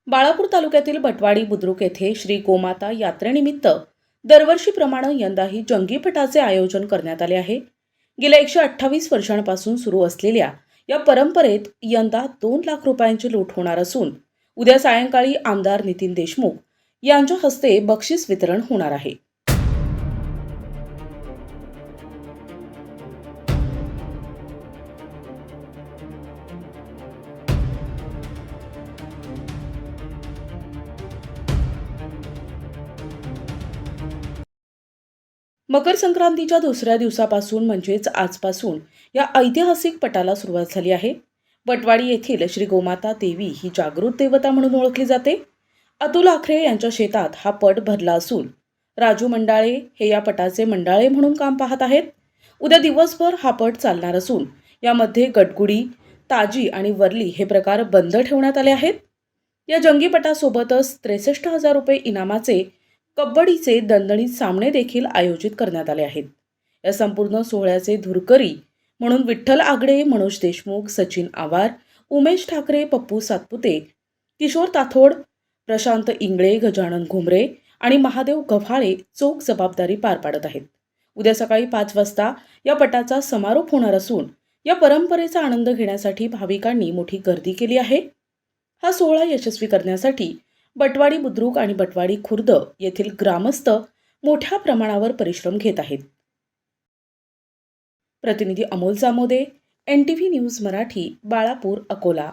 बाळापूर तालुक्यातील बटवाडी बुद्रुक येथे श्री गोमाता यात्रेनिमित्त दरवर्षीप्रमाणे यंदाही जंगीपटाचे आयोजन करण्यात आले आहे. गेल्या 128 वर्षांपासून सुरू असलेल्या या परंपरेत यंदा 2 लाख रुपयांची लूट होणार असून उद्या सायंकाळी आमदार नितीन देशमुख यांच्या हस्ते बक्षीस वितरण होणार आहे. मकर संक्रांतीच्या दुसऱ्या दिवसापासून म्हणजेच आजपासून या ऐतिहासिक पटाला सुरुवात झाली आहे. बटवाडी येथील श्री गोमाता देवी ही जागृत देवता म्हणून ओळखली जाते. अतुल आखरे यांच्या शेतात हा पट भरला असून राजू मंडाळे हे या पटाचे मंडाळे म्हणून काम पाहत आहेत. उद्या दिवसभर हा पट चालणार असून यामध्ये गटगुडी, ताजी आणि वरली हे प्रकार बंद ठेवण्यात आले आहेत. या जंगीपटासोबतच 63,000 रुपये इनामाचे कबड्डीचे दणदणीत सामने देखील आयोजित करण्यात आले आहेत. या संपूर्ण सोहळ्याचे धुरकरी म्हणून विठ्ठल आगडे, मनोज देशमुख, सचिन आवार, उमेश ठाकरे, पप्पू सातपुते, किशोर ताथोड, प्रशांत इंगळे, गजानन घुमरे आणि महादेव गव्हाळे चोख जबाबदारी पार पाडत आहेत. उद्या सकाळी 5 वाजता या पटाचा समारोप होणार असून या परंपरेचा आनंद घेण्यासाठी भाविकांनी मोठी गर्दी केली आहे. हा सोहळा यशस्वी करण्यासाठी बटवाडी बुद्रुक आणि बटवाडी खुर्द येथील ग्रामस्थ मोठ्या प्रमाणावर परिश्रम घेत आहेत. प्रतिनिधी अमोल जामोदे, NTV न्यूज मराठी, बाळापूर, अकोला.